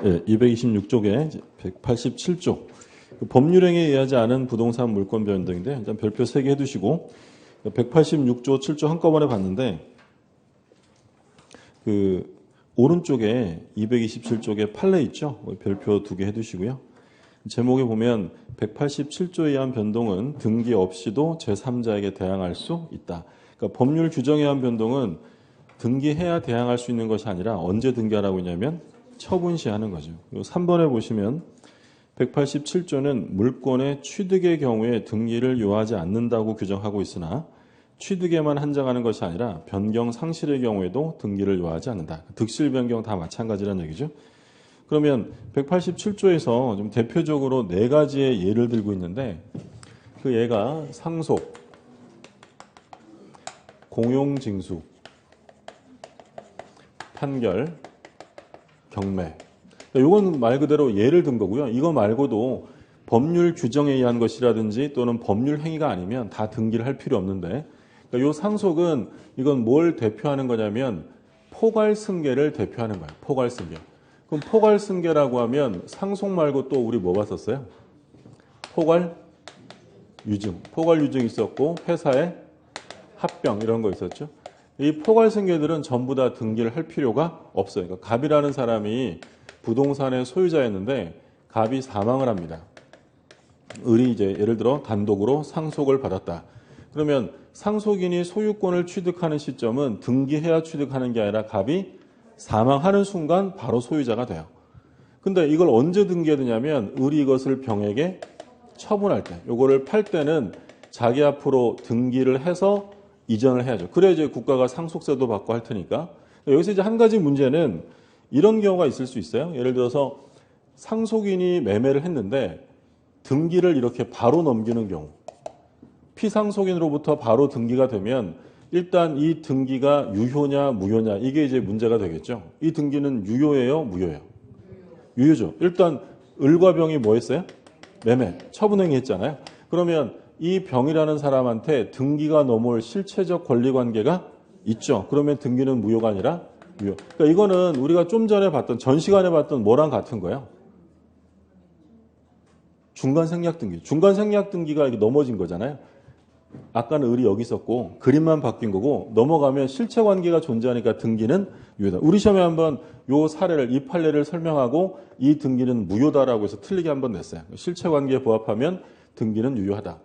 226쪽에 187조 법률행위에 의하지 않은 부동산 물권 변동인데 일단 별표 3개 해두시고 186조 7조 한꺼번에 봤는데 그 오른쪽에 227쪽에 판례 있죠. 별표 2개 해두시고요. 제목에 보면 187조에 의한 변동은 등기 없이도 제3자에게 대항할 수 있다. 그러니까 법률 규정에 의한 변동은 등기해야 대항할 수 있는 것이 아니라 언제 등기하라고 했냐면 처분 시 하는 거죠. 3번에 보시면 187조는 물권의 취득의 경우에 등기를 요하지 않는다고 규정하고 있으나 취득에만 한정하는 것이 아니라 변경 상실의 경우에도 등기를 요하지 않는다. 득실 변경 다 마찬가지라는 얘기죠. 그러면 187조에서 좀 대표적으로 4가지의 예를 들고 있는데 그 예가 상속, 공용징수, 판결, 경매. 이건 말 그대로 예를 든 거고요. 이거 말고도 법률 규정에 의한 것이라든지 또는 법률 행위가 아니면 다 등기를 할 필요 없는데 그러니까 이 상속은 이건 뭘 대표하는 거냐면 포괄승계를 대표하는 거예요. 포괄승계. 그럼 포괄승계라고 하면 상속 말고 또 우리 뭐 봤었어요? 포괄유증. 포괄유증 있었고 회사의 합병 이런 거 있었죠. 이 포괄승계들은 전부 다 등기를 할 필요가 없어요. 그러니까 갑이라는 사람이 부동산의 소유자였는데 갑이 사망을 합니다. 을이 이제 예를 들어 단독으로 상속을 받았다. 그러면 상속인이 소유권을 취득하는 시점은 등기해야 취득하는 게 아니라 갑이 사망하는 순간 바로 소유자가 돼요. 근데 이걸 언제 등기해야 되냐면 을이 이것을 병에게 처분할 때, 요거를 팔 때는 자기 앞으로 등기를 해서 이전을 해야죠. 그래야 이제 국가가 상속세도 받고 할 테니까. 여기서 이제 한 가지 문제는 이런 경우가 있을 수 있어요. 예를 들어서 상속인이 매매를 했는데 등기를 이렇게 바로 넘기는 경우. 피상속인으로부터 바로 등기가 되면 일단 이 등기가 유효냐 무효냐 이게 이제 문제가 되겠죠. 이 등기는 유효예요, 무효예요? 유효죠. 일단 을과 병이 뭐 했어요? 매매, 처분행위 했잖아요. 그러면 이 병이라는 사람한테 등기가 넘어올 실체적 권리관계가 있죠. 그러면 등기는 무효가 아니라 유효. 그러니까 이거는 우리가 좀 전에 봤던 전 시간에 봤던 뭐랑 같은 거예요? 중간 생략 등기. 중간 생략 등기가 이렇게 넘어진 거잖아요. 아까는 을이 여기 있었고 그림만 바뀐 거고 넘어가면 실체관계가 존재하니까 등기는 유효다. 우리 시험에 한번 이 사례를 이 판례를 설명하고 이 등기는 무효다라고 해서 틀리게 한번 냈어요. 실체관계에 부합하면 등기는 유효하다.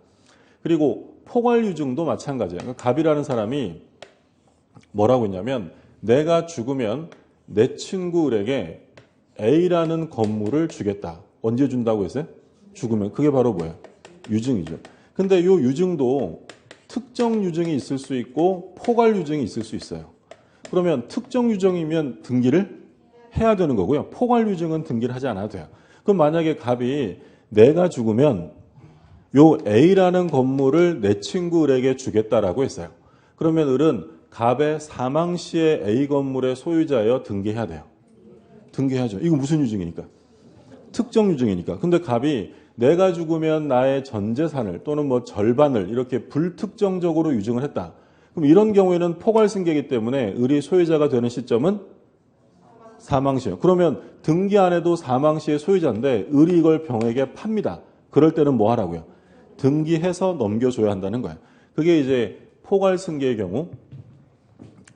그리고 포괄유증도 마찬가지예요. 그러니까 갑이라는 사람이 뭐라고 했냐면 내가 죽으면 내 친구 을에게 A라는 건물을 주겠다. 언제 준다고 했어요? 죽으면. 그게 바로 뭐예요? 유증이죠. 근데 이 유증도 특정 유증이 있을 수 있고 포괄 유증이 있을 수 있어요. 그러면 특정 유증이면 등기를 해야 되는 거고요. 포괄 유증은 등기를 하지 않아도 돼요. 그럼 만약에 갑이 내가 죽으면 요 A라는 건물을 내 친구 을에게 주겠다라고 했어요. 그러면 을은 갑의 사망 시에 A 건물의 소유자여 등기해야 돼요. 등기해야죠. 이거 무슨 유증이니까? 특정 유증이니까. 근데 갑이 내가 죽으면 나의 전 재산을 또는 뭐 절반을 이렇게 불특정적으로 유증을 했다. 그럼 이런 경우에는 포괄승계이기 때문에 을이 소유자가 되는 시점은 사망시예요. 그러면 등기 안 해도 사망시의 소유자인데 을이 이걸 병에게 팝니다. 그럴 때는 뭐 하라고요? 등기해서 넘겨줘야 한다는 거예요. 그게 이제 포괄승계의 경우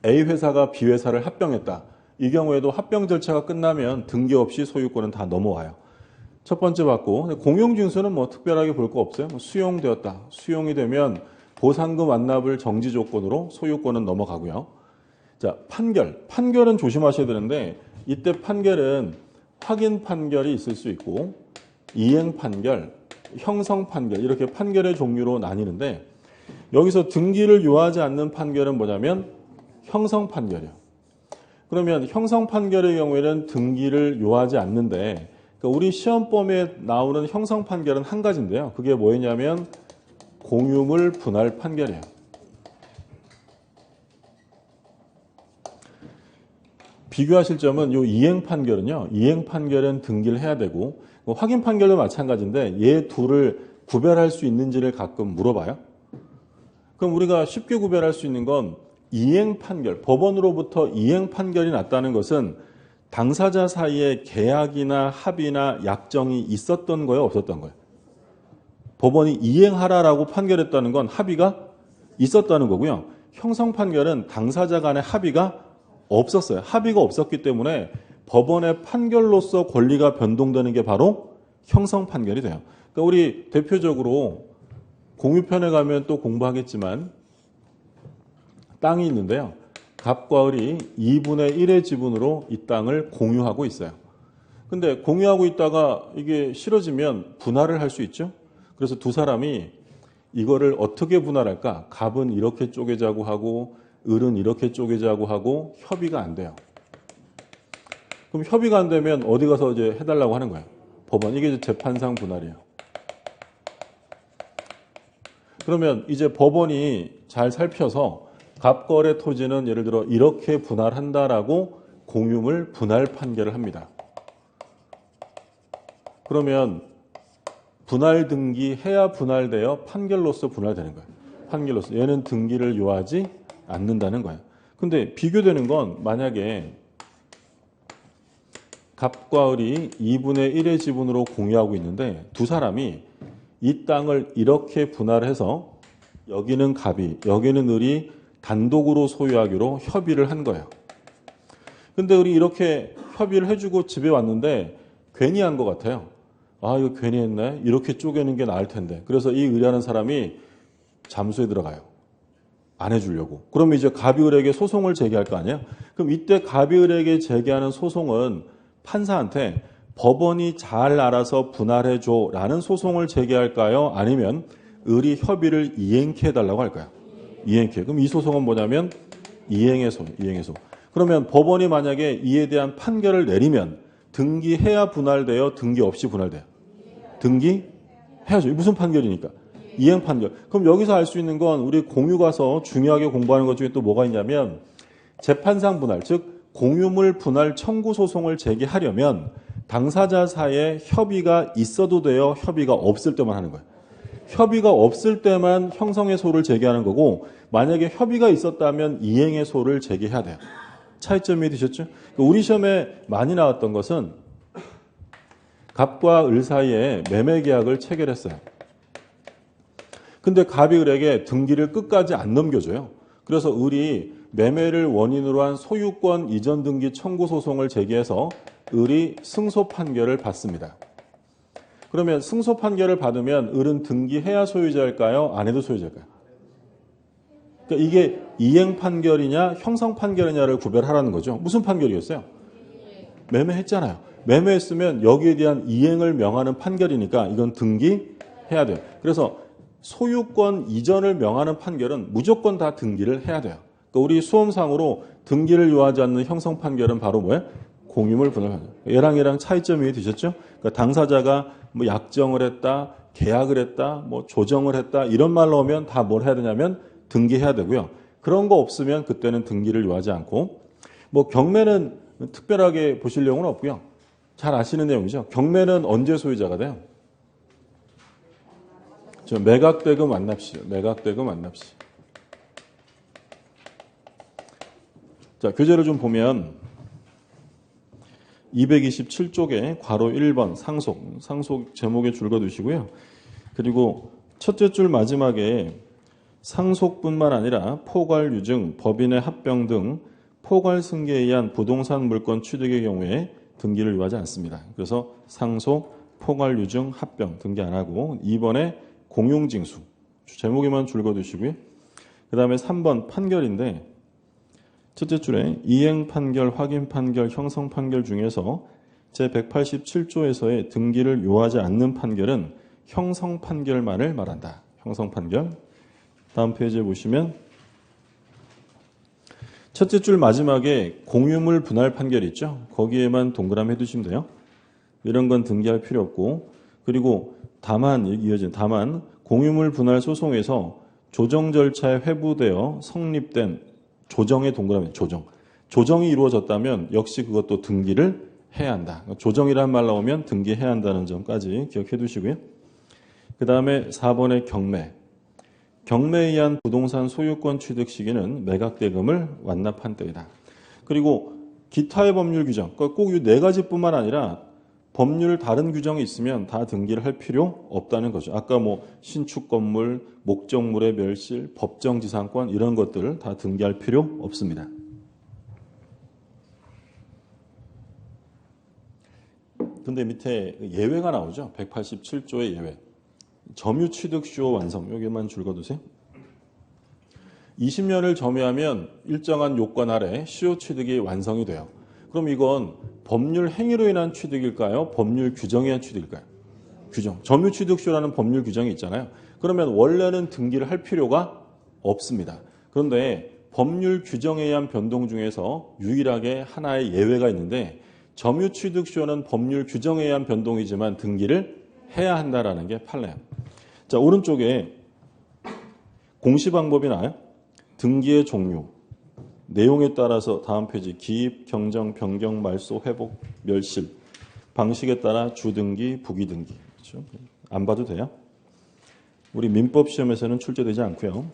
A 회사가 B 회사를 합병했다. 이 경우에도 합병 절차가 끝나면 등기 없이 소유권은 다 넘어와요. 첫 번째 받고 공용징수는 뭐 특별하게 볼 거 없어요. 수용되었다. 수용이 되면 보상금 완납을 정지 조건으로 소유권은 넘어가고요. 자, 판결. 판결은 조심하셔야 되는데 이때 판결은 확인 판결이 있을 수 있고 이행 판결, 형성 판결 이렇게 판결의 종류로 나뉘는데 여기서 등기를 요하지 않는 판결은 뭐냐면 형성 판결이에요. 그러면 형성 판결의 경우에는 등기를 요하지 않는데 우리 시험범위에 나오는 형성 판결은 한 가지인데요. 그게 뭐였냐면 공유물 분할 판결이에요. 비교하실 점은 이 이행 판결은요. 이행 판결은 등기를 해야 되고 확인 판결도 마찬가지인데 얘 둘을 구별할 수 있는지를 가끔 물어봐요. 그럼 우리가 쉽게 구별할 수 있는 건 이행 판결, 법원으로부터 이행 판결이 났다는 것은 당사자 사이에 계약이나 합의나 약정이 있었던 거예요, 없었던 거예요? 법원이 이행하라라고 판결했다는 건 합의가 있었다는 거고요. 형성 판결은 당사자 간의 합의가 없었어요. 합의가 없었기 때문에 법원의 판결로서 권리가 변동되는 게 바로 형성 판결이 돼요. 그러니까 우리 대표적으로 공유편에 가면 또 공부하겠지만 땅이 있는데요. 갑과 을이 2분의 1의 지분으로 이 땅을 공유하고 있어요. 근데 공유하고 있다가 이게 싫어지면 분할을 할 수 있죠. 그래서 두 사람이 이거를 어떻게 분할할까? 갑은 이렇게 쪼개자고 하고 을은 이렇게 쪼개자고 하고 협의가 안 돼요. 그럼 협의가 안 되면 어디 가서 이제 해달라고 하는 거예요. 법원. 이게 이제 재판상 분할이에요. 그러면 이제 법원이 잘 살펴서 갑거래 토지는 예를 들어 이렇게 분할한다라고 공유물 분할 판결을 합니다. 그러면 분할 등기해야 분할되어 판결로서 분할되는 거예요. 판결로서. 얘는 등기를 요하지 않는다는 거예요. 근데 비교되는 건 만약에 갑과 을이 2분의 1의 지분으로 공유하고 있는데 두 사람이 이 땅을 이렇게 분할해서 여기는 갑이, 여기는 을이 단독으로 소유하기로 협의를 한 거예요. 근데 을이 이렇게 협의를 해주고 집에 왔는데 괜히 한 것 같아요. 아, 이거 괜히 했네. 이렇게 쪼개는 게 나을 텐데. 그래서 이 을이라는 사람이 잠수에 들어가요. 안 해주려고. 그러면 이제 갑이 을에게 소송을 제기할 거 아니에요? 그럼 이때 갑이 을에게 제기하는 소송은 판사한테 법원이 잘 알아서 분할해줘 라는 소송을 제기할까요? 아니면 을이 협의를 이행케 해달라고 할까요? 이행케. 그럼 이 소송은 뭐냐면 이행의 소. 그러면 법원이 만약에 이에 대한 판결을 내리면 등기해야 분할돼요? 등기 없이 분할돼요? 등기해야죠. 무슨 판결이니까? 이행 판결. 그럼 여기서 알 수 있는 건 우리 공유 가서 중요하게 공부하는 것 중에 또 뭐가 있냐면 재판상 분할, 즉 공유물 분할 청구 소송을 제기하려면 당사자 사이에 협의가 있어도 돼요? 협의가 없을 때만 하는 거예요. 협의가 없을 때만 형성의 소를 제기하는 거고 만약에 협의가 있었다면 이행의 소를 제기해야 돼요. 차이점이 드셨죠? 우리 시험에 많이 나왔던 것은 갑과 을 사이에 매매 계약을 체결했어요. 근데 갑이 을에게 등기를 끝까지 안 넘겨줘요. 그래서 을이 매매를 원인으로 한 소유권 이전 등기 청구 소송을 제기해서 을이 승소 판결을 받습니다. 그러면 승소 판결을 받으면 을은 등기해야 소유자일까요? 안 해도 소유자일까요? 그러니까 이게 이행 판결이냐 형성 판결이냐를 구별하라는 거죠. 무슨 판결이었어요? 매매했잖아요. 매매했으면 여기에 대한 이행을 명하는 판결이니까 이건 등기해야 돼요. 그래서 소유권 이전을 명하는 판결은 무조건 다 등기를 해야 돼요. 그러니까 우리 수험상으로 등기를 요하지 않는 형성 판결은 바로 뭐예요? 공유물 분할. 얘랑 차이점이 드셨죠? 그러니까 당사자가 뭐 약정을 했다, 계약을 했다, 뭐 조정을 했다 이런 말 나오면 다 뭘 해야 되냐면 등기해야 되고요. 그런 거 없으면 그때는 등기를 요하지 않고 뭐 경매는 특별하게 보실 내용은 없고요. 잘 아시는 내용이죠. 경매는 언제 소유자가 돼요? 저 매각대금 완납시요. 매각대금 완납시. 자, 교재를 좀 보면 227쪽에 괄호 1번 상속 제목에 줄거두시고요. 그리고 첫째 줄 마지막에 상속뿐만 아니라 포괄 유증, 법인의 합병 등 포괄 승계에 의한 부동산 물권 취득의 경우에 등기를 요하지 않습니다. 그래서 상속, 포괄 유증, 합병 등기 안 하고 2번에 공용징수 제목에만 줄거두시고요. 그 다음에 3번 판결인데 첫째 줄에 이행 판결, 확인 판결, 형성 판결 중에서 제187조에서의 등기를 요하지 않는 판결은 형성 판결만을 말한다. 형성 판결. 다음 페이지에 보시면 첫째 줄 마지막에 공유물 분할 판결이 있죠. 거기에만 동그라미 해두시면 돼요. 이런 건 등기할 필요 없고 그리고 다만 공유물 분할 소송에서 조정 절차에 회부되어 성립된 조정의 동그라미 조정이 이루어졌다면 역시 그것도 등기를 해야 한다. 조정이라는 말 나오면 등기해야 한다는 점까지 기억해 두시고요. 그 다음에 4번의 경매에 의한 부동산 소유권 취득 시기는 매각대금을 완납한 때이다. 그리고 기타의 법률 규정, 그러니까 꼭 이 네 가지뿐만 아니라 법률 다른 규정이 있으면 다 등기를 할 필요 없다는 거죠. 아까 뭐 신축 건물, 목적물의 멸실, 법정 지상권 이런 것들을 다 등기할 필요 없습니다. 근데 밑에 예외가 나오죠. 187조의 예외. 점유취득시효 완성. 여기만 줄거두세요. 20년을 점유하면 일정한 요건 아래 시효 취득이 완성이 돼요. 그럼 이건 법률 행위로 인한 취득일까요? 법률 규정에 의한 취득일까요? 규정. 점유취득시효라는 법률 규정이 있잖아요. 그러면 원래는 등기를 할 필요가 없습니다. 그런데 법률 규정에 의한 변동 중에서 유일하게 하나의 예외가 있는데 점유취득시효는 법률 규정에 의한 변동이지만 등기를 해야 한다라는 게 판례예요. 자, 오른쪽에 공시 방법이 나와요. 등기의 종류. 내용에 따라서 다음 페이지 기입, 경정, 변경, 말소, 회복, 멸실 방식에 따라 주등기, 부기등기. 그렇죠? 안 봐도 돼요. 우리 민법 시험에서는 출제되지 않고요.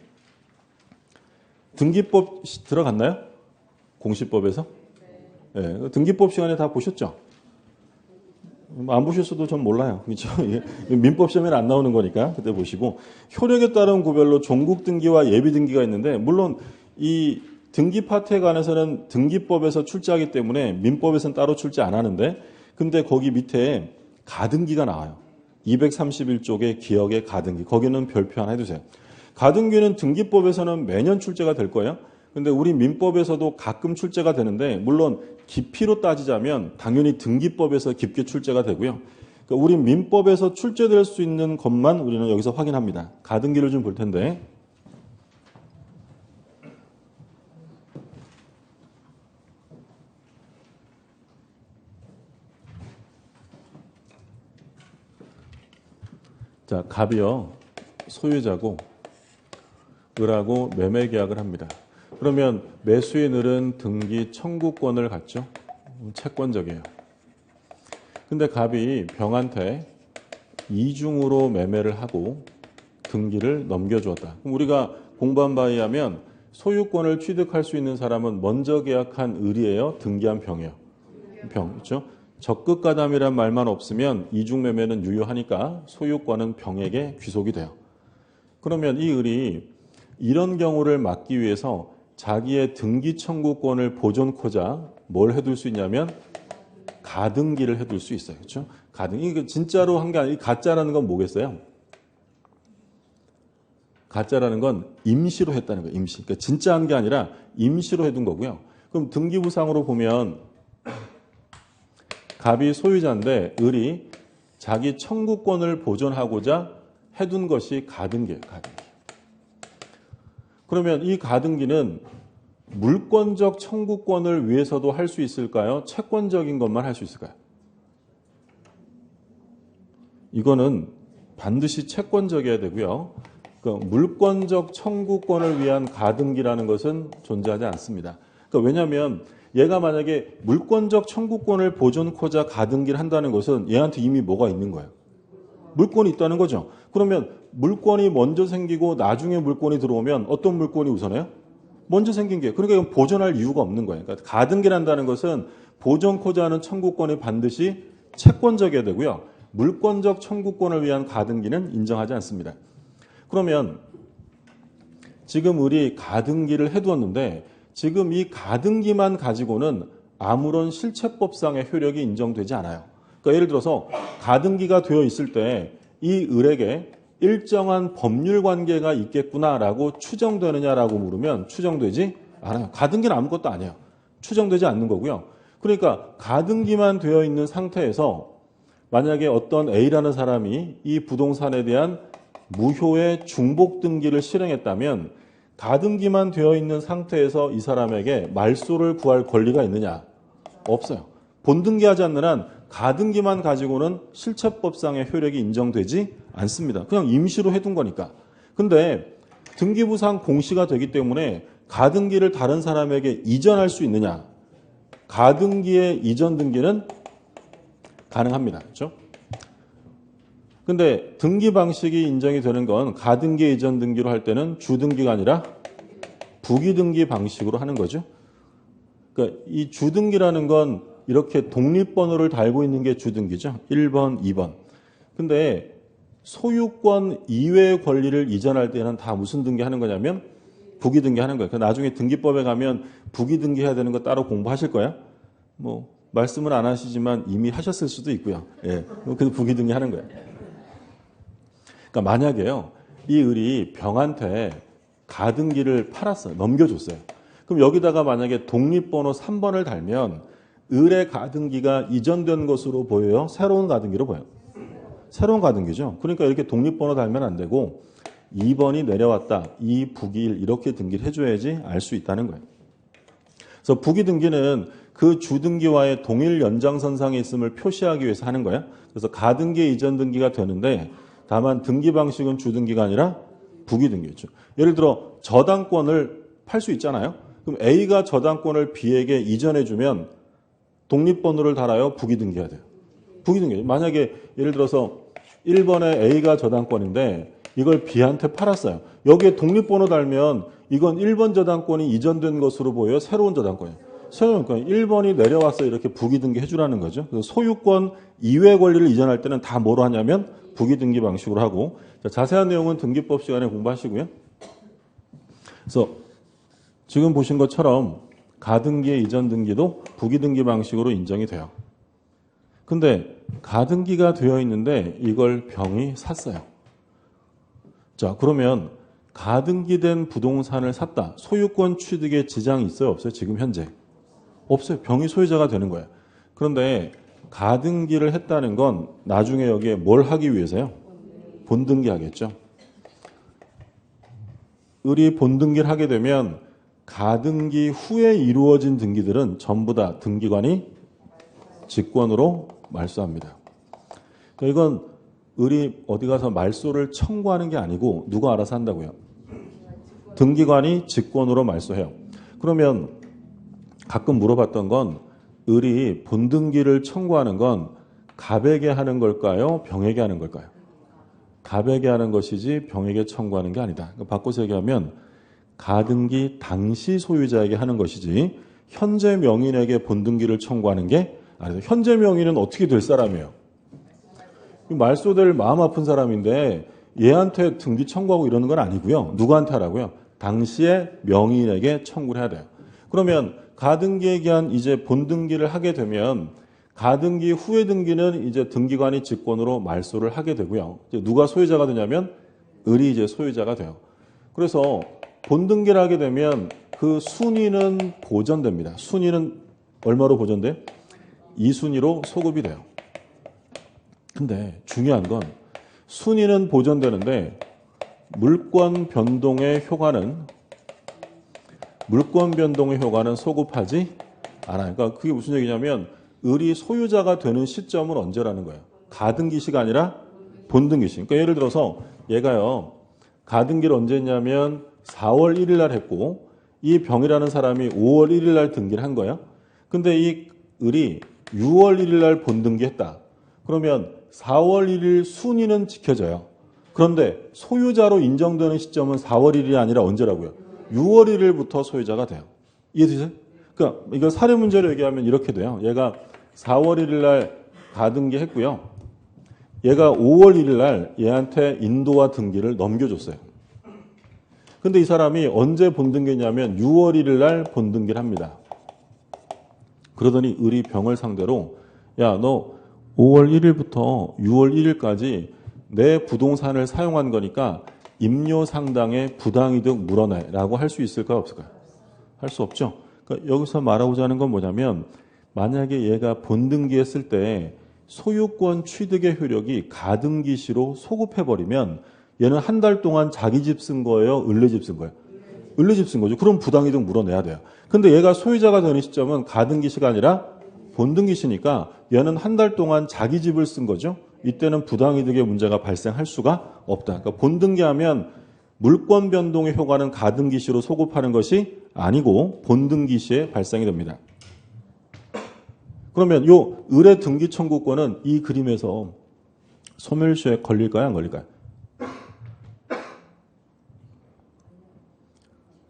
등기법 들어갔나요? 공시법에서? 네, 등기법 시간에 다 보셨죠? 안 보셨어도 전 몰라요. 그렇죠? 민법 시험에는 안 나오는 거니까 그때 보시고 효력에 따른 구별로 종국 등기와 예비 등기가 있는데 물론 이 등기 파트에 관해서는 등기법에서 출제하기 때문에 민법에서는 따로 출제 안 하는데 근데 거기 밑에 가등기가 나와요. 231쪽의 기억의 가등기. 거기는 별표 하나 해두세요. 가등기는 등기법에서는 매년 출제가 될 거예요. 근데 우리 민법에서도 가끔 출제가 되는데 물론 깊이로 따지자면 당연히 등기법에서 깊게 출제가 되고요. 그러니까 우리 민법에서 출제될 수 있는 것만 우리는 여기서 확인합니다. 가등기를 좀 볼 텐데 자, 갑이요. 소유자고 을하고 매매 계약을 합니다. 그러면 매수인 을은 등기 청구권을 갖죠. 채권적이에요. 근데 갑이 병한테 이중으로 매매를 하고 등기를 넘겨주었다. 그럼 우리가 공부한 바에 의하면 소유권을 취득할 수 있는 사람은 먼저 계약한 을이에요. 등기한 병이에요. 병, 그렇죠? 적극가담이란 말만 없으면 이중매매는 유효하니까 소유권은 병에게 귀속이 돼요. 그러면 이 을이 이런 경우를 막기 위해서 자기의 등기 청구권을 보존코자 뭘 해둘 수 있냐면 가등기를 해둘 수 있어요. 그렇죠? 가등기. 진짜로 한 게 아니라 가짜라는 건 뭐겠어요? 가짜라는 건 임시로 했다는 거예요. 임시. 그러니까 진짜 한 게 아니라 임시로 해둔 거고요. 그럼 등기부상으로 보면 갑이 소유자인데 을이 자기 청구권을 보존하고자 해둔 것이 가등기예요. 가등기. 그러면 이 가등기는 물권적 청구권을 위해서도 할 수 있을까요? 채권적인 것만 할 수 있을까요? 이거는 반드시 채권적이어야 되고요. 그러니까 물권적 청구권을 위한 가등기라는 것은 존재하지 않습니다. 그러니까 왜냐하면 얘가 만약에 물권적 청구권을 보존코자 가등기를 한다는 것은 얘한테 이미 뭐가 있는 거예요? 물권이 있다는 거죠. 그러면 물권이 먼저 생기고 나중에 물권이 들어오면 어떤 물권이 우선해요? 먼저 생긴 게. 그러니까 이건 보존할 이유가 없는 거예요. 그러니까 가등기를 한다는 것은 보존코자 하는 청구권이 반드시 채권적이어야 되고요. 물권적 청구권을 위한 가등기는 인정하지 않습니다. 그러면 지금 을이 가등기를 해두었는데 지금 이 가등기만 가지고는 아무런 실체법상의 효력이 인정되지 않아요. 그러니까 예를 들어서 가등기가 되어 있을 때 이 을에게 일정한 법률 관계가 있겠구나라고 추정되느냐라고 물으면 추정되지 않아요. 가등기는 아무것도 아니에요. 추정되지 않는 거고요. 그러니까 가등기만 되어 있는 상태에서 만약에 어떤 A라는 사람이 이 부동산에 대한 무효의 중복 등기를 실행했다면 가등기만 되어 있는 상태에서 이 사람에게 말소를 구할 권리가 있느냐? 없어요. 본등기하지 않는 한 가등기만 가지고는 실체법상의 효력이 인정되지 않습니다. 그냥 임시로 해둔 거니까. 근데 등기부상 공시가 되기 때문에 가등기를 다른 사람에게 이전할 수 있느냐? 가등기의 이전 등기는 가능합니다. 그렇죠? 근데 등기 방식이 인정이 되는 건 가등기 이전 등기로 할 때는 주등기가 아니라 부기등기 방식으로 하는 거죠. 그러니까 이 주등기라는 건 이렇게 독립번호를 달고 있는 게 주등기죠. 1번, 2번. 근데 소유권 이외의 권리를 이전할 때는 다 무슨 등기 하는 거냐면 부기 등기 하는 거예요. 그러니까 나중에 등기법에 가면 부기 등기 해야 되는 거 따로 공부하실 거야. 뭐 말씀은 안 하시지만 이미 하셨을 수도 있고요. 예. 그래서 부기 등기 하는 거예요. 그러니까 만약에요. 이 을이 병한테 가등기를 팔았어요. 넘겨줬어요. 그럼 여기다가 만약에 독립번호 3번을 달면 을의 가등기가 이전된 것으로 보여요? 새로운 가등기로 보여요? 새로운 가등기죠. 그러니까 이렇게 독립번호 달면 안 되고 2번이 내려왔다. 이 부기일 이렇게 등기를 해줘야지 알 수 있다는 거예요. 그래서 부기 등기는 그 주등기와의 동일 연장선상에 있음을 표시하기 위해서 하는 거예요. 그래서 가등기 이전 등기가 되는데 다만 등기 방식은 주등기가 아니라 부기 등기였죠. 예를 들어 저당권을 팔 수 있잖아요. 그럼 A가 저당권을 B에게 이전해주면 독립번호를 달아요? 부기 등기해야 돼요? 부기 등기. 만약에 예를 들어서 1번에 A가 저당권인데 이걸 B한테 팔았어요. 여기에 독립번호 달면 이건 1번 저당권이 이전된 것으로 보여요? 새로운 저당권이에요? 새로운 권. 1번이 내려와서 이렇게 부기 등기 해주라는 거죠. 그래서 소유권 이외 권리를 이전할 때는 다 뭐로 하냐면 부기 등기 방식으로 하고 자세한 내용은 등기법 시간에 공부하시고요. 그래서 지금 보신 것처럼 가등기의 이전 등기도 부기 등기 방식으로 인정이 돼요. 근데 가등기가 되어 있는데 이걸 병이 샀어요. 자, 그러면 가등기된 부동산을 샀다. 소유권 취득에 지장이 있어요? 없어요? 지금 현재? 없어요. 병이 소유자가 되는 거예요. 그런데 가등기를 했다는 건 나중에 여기에 뭘 하기 위해서요? 본등기 하겠죠. 을이 본등기를 하게 되면 가등기 후에 이루어진 등기들은 전부 다 등기관이 직권으로 말소합니다. 그러니까 이건 을이 어디 가서 말소를 청구하는 게 아니고 누가 알아서 한다고요? 등기관이 직권으로 말소해요. 그러면 가끔 물어봤던 건 을이 본등기를 청구하는 건 갑에게 하는 걸까요? 병에게 하는 걸까요? 갑에게 하는 것이지 병에게 청구하는 게 아니다. 바꿔서 얘기하면 가등기 당시 소유자에게 하는 것이지 현재 명인에게 본등기를 청구하는 게 아니다. 현재 명인은 어떻게 될 사람이에요? 말소될 마음 아픈 사람인데 얘한테 등기 청구하고 이러는 건 아니고요. 누구한테 하라고요? 당시에 명인에게 청구를 해야 돼요. 그러면 가등기에 기한 이제 본등기를 하게 되면 가등기 후의 등기는 이제 등기관이 직권으로 말소를 하게 되고요. 이제 누가 소유자가 되냐면 을이 이제 소유자가 돼요. 그래서 본등기를 하게 되면 그 순위는 보전됩니다. 순위는 얼마로 보전돼요? 2순위로 소급이 돼요. 근데 중요한 건 순위는 보전되는데 물권 변동의 효과는 소급하지 않아요. 그러니까 그게 무슨 얘기냐면 을이 소유자가 되는 시점은 언제라는 거예요? 가등기시가 아니라 본등기시. 그러니까 예를 들어서 얘가요. 가등기를 언제 했냐면 4월 1일 날 했고 이 병이라는 사람이 5월 1일 날 등기를 한 거예요. 근데 이 을이 6월 1일 날 본등기 했다. 그러면 4월 1일 순위는 지켜져요. 그런데 소유자로 인정되는 시점은 4월 1일이 아니라 언제라고요? 6월 1일부터 소유자가 돼요. 이해되세요? 그러니까 이거 사례 문제로 얘기하면 이렇게 돼요. 얘가 4월 1일 날 가등기 했고요. 얘가 5월 1일 날 얘한테 인도와 등기를 넘겨줬어요. 근데 이 사람이 언제 본등기냐면 6월 1일 날 본등기를 합니다. 그러더니 을이 병을 상대로 야, 너 5월 1일부터 6월 1일까지 내 부동산을 사용한 거니까 임료 상당의 부당이득 물어내라고 할 수 있을까요? 없을까요? 할 수 없죠. 그러니까 여기서 말하고자 하는 건 뭐냐면 만약에 얘가 본등기했을 때 소유권 취득의 효력이 가등기시로 소급해버리면 얘는 한 달 동안 자기 집 쓴 거예요? 을내 집 쓴 거예요? 을내 집 쓴 거죠. 그럼 부당이득 물어내야 돼요. 근데 얘가 소유자가 되는 시점은 가등기시가 아니라 본등기시니까 얘는 한 달 동안 자기 집을 쓴 거죠. 이때는 부당이득의 문제가 발생할 수가 없다. 그러니까 본등기하면 물권 변동의 효과는 가등기시로 소급하는 것이 아니고 본등기시에 발생이 됩니다. 그러면 요 을의 등기 청구권은 이 그림에서 소멸시효에 걸릴까요? 안 걸릴까요?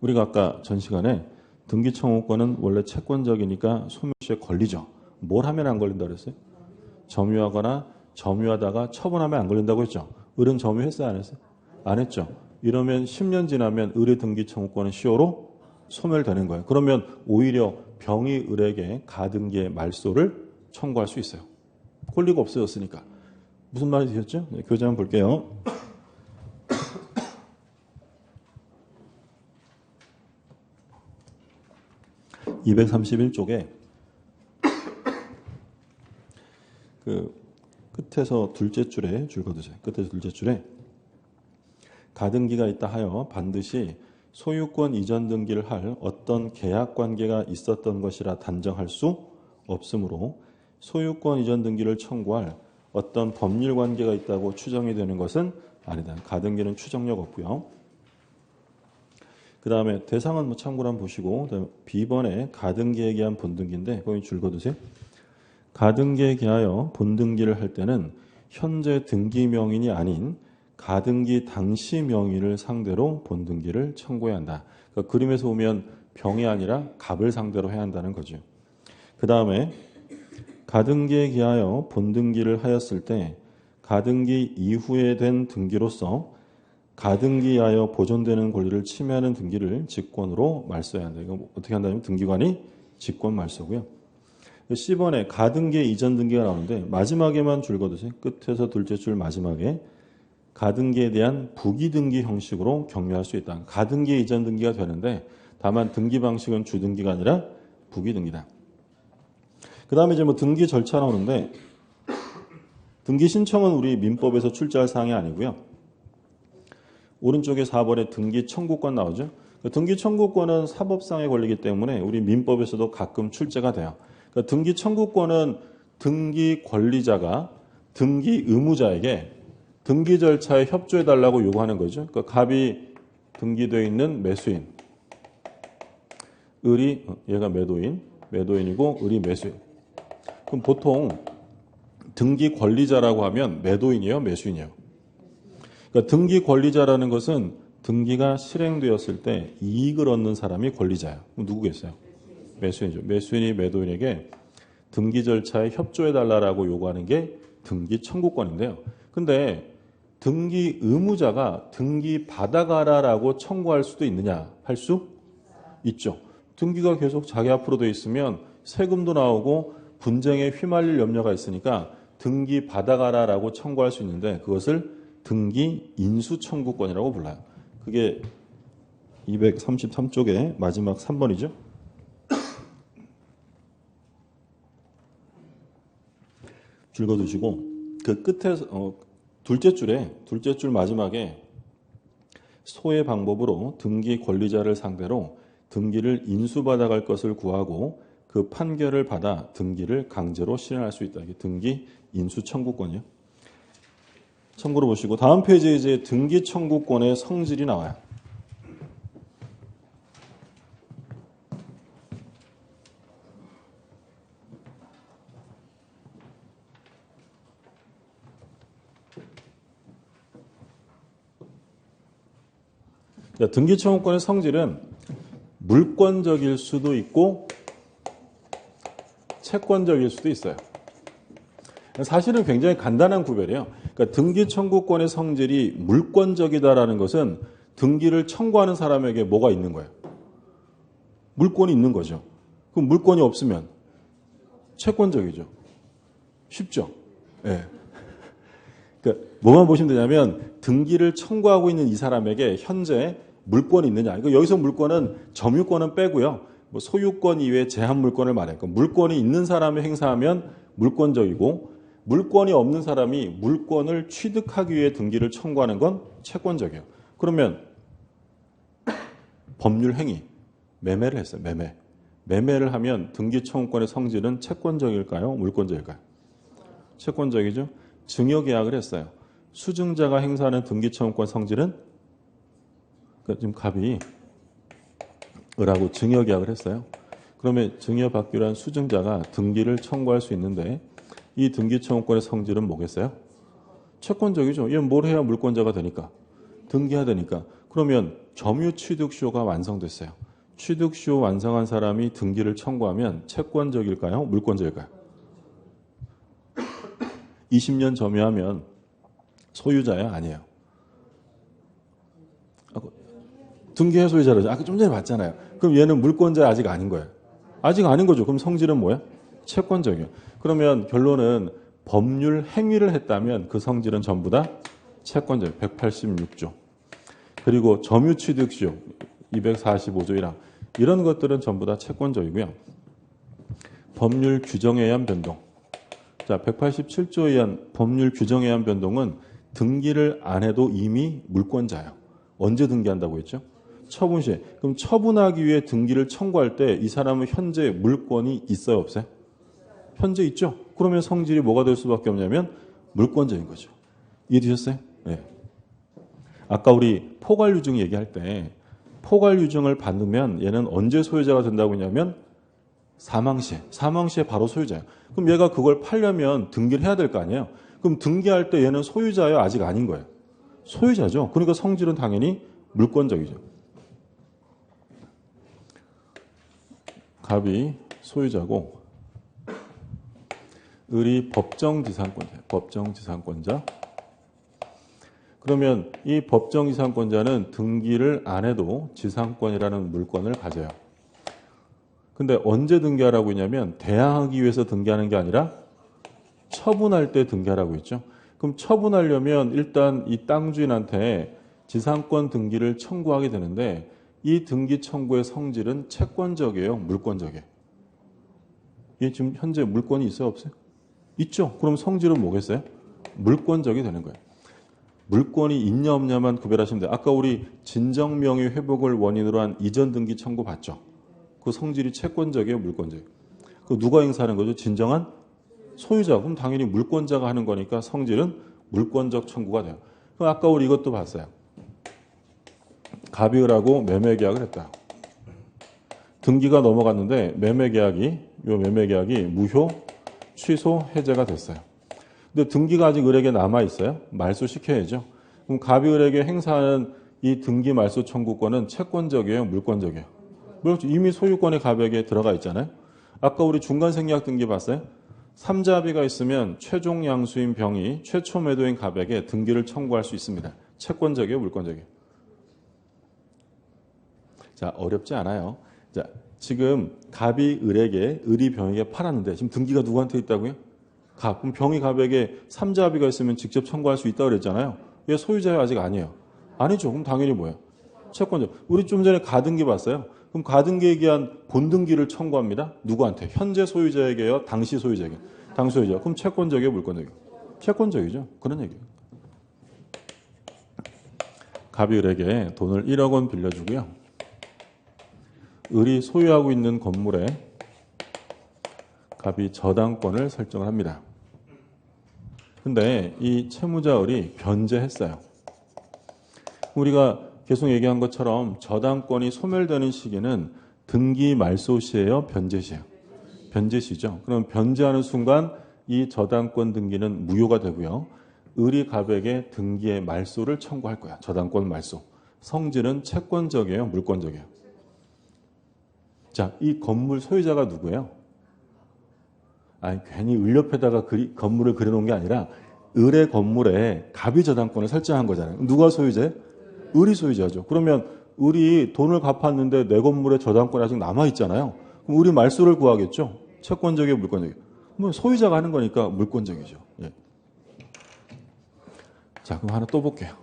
우리가 아까 전 시간에 등기 청구권은 원래 채권적이니까 소멸시에 걸리죠. 뭘 하면 안 걸린다고 그랬어요? 점유하거나 점유하다가 처분하면 안 걸린다고 했죠. 을은 점유했어요, 안 했어요? 안 했죠. 이러면 10년 지나면 을의 등기 청구권은 시효로 소멸되는 거예요. 그러면 오히려 병이 을에게 가등기의 말소를 청구할 수 있어요. 권리가 없어졌으니까. 무슨 말이 되셨죠? 네, 교재 한번 볼게요. 231쪽에 그 끝에서 둘째 줄에 줄 거두세요. 끝에서 둘째 줄에 가등기가 있다 하여 반드시 소유권 이전 등기를 할 어떤 계약 관계가 있었던 것이라 단정할 수 없으므로 소유권 이전 등기를 청구할 어떤 법률 관계가 있다고 추정이 되는 것은 아니다. 가등기는 추정력 없고요. 그 다음에 대상은 뭐 참고로 한번 보시고 B번에 가등기에 기한 본등기인데 거기 줄 거두세요. 가등기에 기하여 본등기를 할 때는 현재 등기 명인이 아닌 가등기 당시 명의를 상대로 본등기를 청구해야 한다. 그러니까 그림에서 보면 병이 아니라 갑을 상대로 해야 한다는 거죠. 그 다음에 가등기에 기하여 본등기를 하였을 때 가등기 이후에 된 등기로서 가등기하여 보존되는 권리를 침해하는 등기를 직권으로 말소해야 한다. 이거 어떻게 한다면 등기관이 직권 말소고요. C번에 가등기 이전 등기가 나오는데 마지막에만 줄 거두세요. 끝에서 둘째 줄 마지막에 가등기에 대한 부기등기 형식으로 격려할 수 있다. 가등기 이전 등기가 되는데 다만 등기 방식은 주등기가 아니라 부기등기다. 그 다음에 이제 뭐 등기 절차 나오는데 등기 신청은 우리 민법에서 출제할 사항이 아니고요. 오른쪽에 4번에 등기 청구권 나오죠. 등기 청구권은 사법상의 권리이기 때문에 우리 민법에서도 가끔 출제가 돼요. 그러니까 등기 청구권은 등기 권리자가 등기 의무자에게 등기 절차에 협조해달라고 요구하는 거죠. 그러니까 갑이 등기되어 있는 매수인, 을이 얘가 매도인이고 을이 매수인. 그럼 보통 등기 권리자라고 하면 매도인이에요, 매수인이에요? 그러니까 등기 권리자라는 것은 등기가 실행되었을 때 이익을 얻는 사람이 권리자예요. 그럼 누구겠어요? 매수인이죠. 매수인이 매도인에게 등기 절차에 협조해달라고 요구하는 게 등기 청구권인데요. 근데 등기 의무자가 등기 받아가라라고 청구할 수도 있느냐? 할 수 있죠. 등기가 계속 자기 앞으로 돼 있으면 세금도 나오고 분쟁에 휘말릴 염려가 있으니까 등기 받아가라라고 청구할 수 있는데 그것을 등기 인수 청구권이라고 불러요. 그게 233쪽의 마지막 3번이죠. 줄거두시고 그 끝에서 둘째 줄 마지막에 소의 방법으로 등기 권리자를 상대로 등기를 인수받아갈 것을 구하고 그 판결을 받아 등기를 강제로 실행할 수 있다. 이게 등기 인수 청구권이요. 참고로 보시고 다음 페이지에 이제 등기 청구권의 성질이 나와요. 등기 청구권의 성질은 물권적일 수도 있고 채권적일 수도 있어요. 사실은 굉장히 간단한 구별이에요. 그러니까 등기 청구권의 성질이 물권적이다라는 것은 등기를 청구하는 사람에게 뭐가 있는 거예요? 물권이 있는 거죠. 그럼 물권이 없으면 채권적이죠. 쉽죠? 네. 그러니까 뭐만 보시면 되냐면 등기를 청구하고 있는 이 사람에게 현재 물권이 있느냐. 여기서 물권은 점유권은 빼고요. 뭐 소유권 이외에 제한 물권을 말해요. 그러니까 물권이 있는 사람이 행사하면 물권적이고 물권이 없는 사람이 물권을 취득하기 위해 등기를 청구하는 건 채권적이에요. 그러면 법률 행위, 매매를 했어요. 매매를 하면 등기 청구권의 성질은 채권적일까요? 물권적일까요? 채권적이죠. 증여계약을 했어요. 수증자가 행사하는 등기 청구권 성질은 그러니까 지금 갑이 을하고 증여계약을 했어요. 그러면 증여받기로 한 수증자가 등기를 청구할 수 있는데 이 등기 청구권의 성질은 뭐겠어요? 채권적이죠. 얘는 뭘 해야 물권자가 되니까? 등기해야 되니까. 그러면 점유취득시효가 완성됐어요. 취득시효 완성한 사람이 등기를 청구하면 채권적일까요? 물권적일까요? 20년 점유하면 소유자예요? 아니에요? 등기해 소유자라죠. 아까 좀 전에 봤잖아요. 그럼 얘는 물권자 아직 아닌 거예요. 아직 아닌 거죠. 그럼 성질은 뭐야? 채권적이에요. 그러면 결론은 법률 행위를 했다면 그 성질은 전부 다 채권적. 186조. 그리고 점유취득시효 245조 1항. 이런 것들은 전부 다 채권적이고요. 법률 규정에 의한 변동. 자, 187조에 의한 법률 규정에 의한 변동은 등기를 안 해도 이미 물권자예요. 언제 등기한다고 했죠? 처분 시에. 그럼 처분하기 위해 등기를 청구할 때 이 사람은 현재 물권이 있어요, 없어요? 현재 있죠? 그러면 성질이 뭐가 될 수밖에 없냐면 물권자인 거죠. 이해되셨어요? 네. 아까 우리 포괄유증 얘기할 때 포괄유증을 받으면 얘는 언제 소유자가 된다고 했냐면 사망시에. 사망시에 바로 소유자예요. 그럼 얘가 그걸 팔려면 등기를 해야 될 거 아니에요? 그럼 등기할 때 얘는 소유자예요? 아직 아닌 거예요? 소유자죠. 그러니까 성질은 당연히 물권적이죠. 갑이 소유자고 을이 법정지상권자예요. 법정지상권자. 그러면 이 법정지상권자는 등기를 안 해도 지상권이라는 물권을 가져요. 근데 언제 등기하라고 했냐면 대항하기 위해서 등기하는 게 아니라 처분할 때 등기하라고 했죠. 그럼 처분하려면 일단 이 땅 주인한테 지상권 등기를 청구하게 되는데 이 등기 청구의 성질은 채권적이에요, 물권적이에요? 얘 지금 현재 물권이 있어요, 없어요? 있죠. 그럼 성질은 뭐겠어요? 물권적이 되는 거예요. 물권이 있냐 없냐만 구별하시면 돼요. 아까 우리 진정명의 회복을 원인으로 한 이전 등기 청구 봤죠? 그 성질이 채권적이에요, 물권적이에요? 그 누가 행사하는 거죠? 진정한 소유자. 그럼 당연히 물권자가 하는 거니까 성질은 물권적 청구가 돼요. 그럼 아까 우리 이것도 봤어요. 갑이 을하고 매매계약을 했다. 등기가 넘어갔는데 요 매매계약이 무효, 취소, 해제가 됐어요. 근데 등기가 아직 을에게 남아있어요. 말소시켜야죠. 그럼 갑이 을에게 행사하는 이 등기 말소 청구권은 채권적이에요, 물권적이에요? 그렇죠. 이미 소유권의 갑에게 들어가 있잖아요. 아까 우리 중간생략 등기 봤어요? 삼자합의가 있으면 최종 양수인 병이 최초 매도인 갑에게 등기를 청구할 수 있습니다. 채권적이에요, 물권적이에요? 자, 어렵지 않아요. 자, 지금 갑이 을에게, 을이 병에게 팔았는데 지금 등기가 누구한테 있다고요? 갑. 그럼 병이 갑에게 삼자합의가 있으면 직접 청구할 수 있다고 그랬잖아요. 얘 소유자예요, 아직 아니에요? 아니죠. 그럼 당연히 뭐예요? 채권적. 우리 좀 전에 가등기 봤어요. 그럼 가등기에 기한 본등기를 청구합니다. 누구한테? 현재 소유자에게요? 당시 소유자에게? 당시 소유자. 그럼 채권적이에요? 물권적이에요? 채권적이죠. 그런 얘기예요. 갑이 을에게 돈을 1억 원 빌려주고요. 을이 소유하고 있는 건물에 갑이 저당권을 설정을 합니다. 근데 이 채무자 을이 변제했어요. 우리가 계속 얘기한 것처럼 저당권이 소멸되는 시기는 등기 말소 시예요, 변제 시예요? 변제 시죠. 그럼 변제하는 순간 이 저당권 등기는 무효가 되고요. 을이 갑에게 등기의 말소를 청구할 거야. 저당권 말소. 성질은 채권적이에요, 물권적이에요? 자, 이 건물 소유자가 누구예요? 아니, 괜히 을 옆에다가 건물을 그려놓은 게 아니라 을의 건물에 갑이 저당권을 설정한 거잖아요. 누가 소유자예요? 을이 소유자죠. 그러면 을이 돈을 갚았는데 내 건물에 저당권이 아직 남아있잖아요. 그럼 을이 말소를 구하겠죠? 채권적이에요, 물권적이에요? 뭐 소유자가 하는 거니까 물권적이죠. 예. 자, 그럼 하나 또 볼게요.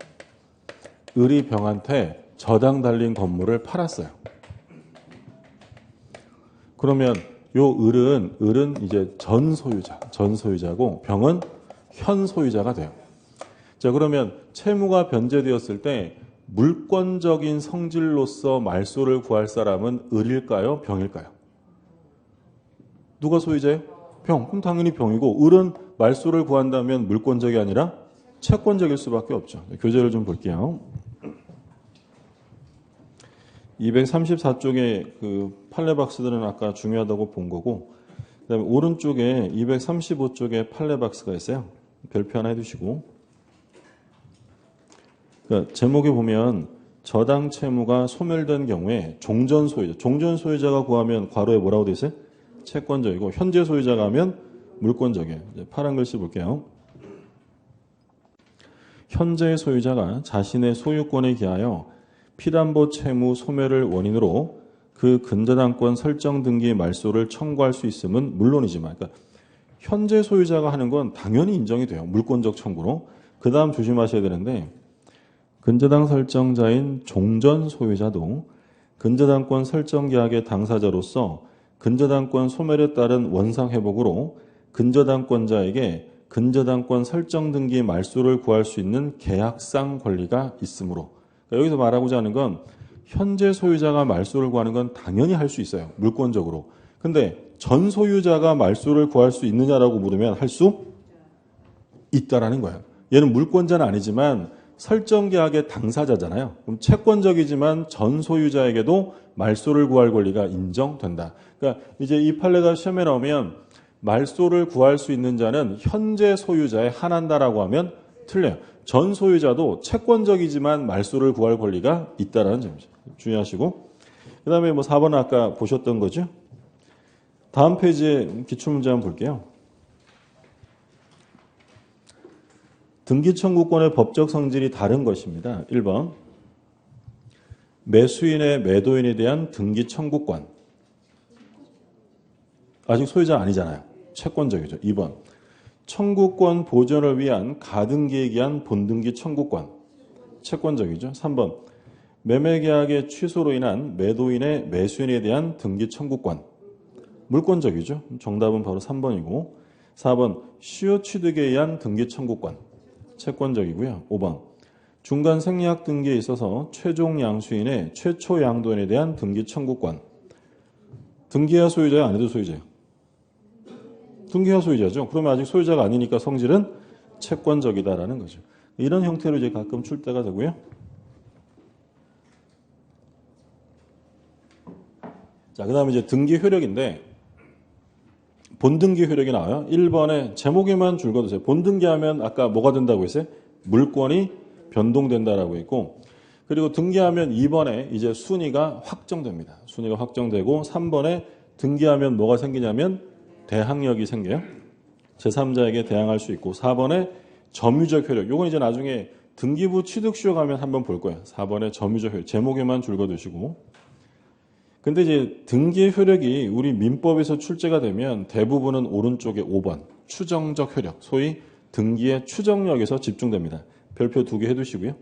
을이 병한테 저당 달린 건물을 팔았어요. 그러면 요 을은 이제 전 소유자고 병은 현 소유자가 돼요. 자, 그러면 채무가 변제되었을 때 물권적인 성질로서 말소를 구할 사람은 을일까요? 병일까요? 누가 소유자예요? 병. 그럼 당연히 병이고 을은 말소를 구한다면 물권적이 아니라 채권적일 수밖에 없죠. 교재를 좀 볼게요. 234쪽에 그 판례 박스들은 아까 중요하다고 본 거고, 그다음에 오른쪽에 235쪽에 판례 박스가 있어요. 별표 하나 해두시고. 그러니까 제목에 보면 저당 채무가 소멸된 경우에 종전 소유자가 구하면 괄호에 뭐라고 돼 있어요? 채권적이고 현재 소유자가 하면 물권적이에요. 이제 파란 글씨 볼게요. 현재 소유자가 자신의 소유권에 기하여 피담보 채무 소멸을 원인으로 그 근저당권 설정 등기 말소를 청구할 수 있음은 물론이지만, 그러니까 현재 소유자가 하는 건 당연히 인정이 돼요. 물권적 청구로. 그 다음 조심하셔야 되는데, 근저당 설정자인 종전 소유자도 근저당권 설정 계약의 당사자로서 근저당권 소멸에 따른 원상 회복으로 근저당권자에게 근저당권 설정 등기 말소를 구할 수 있는 계약상 권리가 있으므로, 그러니까 여기서 말하고자 하는 건 현재 소유자가 말소를 구하는 건 당연히 할 수 있어요. 물권적으로. 근데 전 소유자가 말소를 구할 수 있느냐라고 물으면 할 수 있다라는 거예요. 얘는 물권자는 아니지만 설정 계약의 당사자잖아요. 그럼 채권적이지만 전 소유자에게도 말소를 구할 권리가 인정된다. 그러니까 이제 이 판례가 시험에 나오면 말소를 구할 수 있는 자는 현재 소유자에 한한다라고 하면 틀려요. 전 소유자도 채권적이지만 말소를 구할 권리가 있다라는 점이죠. 주의하시고. 그 다음에 뭐 4번은 아까 보셨던 거죠. 다음 페이지에 기출문제 한번 볼게요. 등기 청구권의 법적 성질이 다른 것입니다. 1번. 매수인의 매도인에 대한 등기 청구권. 아직 소유자 아니잖아요. 채권적이죠. 2번. 청구권 보전을 위한 가등기에 기한 본등기 청구권. 채권적이죠. 3번. 매매계약의 취소로 인한 매도인의 매수인에 대한 등기 청구권. 물권적이죠. 정답은 바로 3번이고. 4번. 시효 취득에 의한 등기 청구권. 채권적이고요. 5번. 중간 생략 등기에 있어서 최종 양수인의 최초 양도인에 대한 등기 청구권. 등기하 소유자야, 아니도 소유자예요? 등기하 소유자죠. 그러면 아직 소유자가 아니니까 성질은 채권적이다라는 거죠. 이런 형태로 이제 가끔 출 때가 되고요. 자, 그 다음에 이제 등기 효력인데, 본등기 효력이 나와요. 1번에 제목에만 줄 거두세요. 본등기하면 아까 뭐가 된다고 했어요? 물권이 변동된다라고 했고, 그리고 등기하면 2번에 이제 순위가 확정됩니다. 순위가 확정되고 3번에 등기하면 뭐가 생기냐면 대항력이 생겨요. 제3자에게 대항할 수 있고 4번에 점유적 효력. 요건 이제 나중에 등기부 취득시효 가면 한번 볼 거예요. 4번에 점유적 효력. 제목에만 줄 거두시고. 근데 이제 등기의 효력이 우리 민법에서 출제가 되면 대부분은 오른쪽에 5번 추정적 효력, 소위 등기의 추정력에서 집중됩니다. 별표 2개 해두시고요.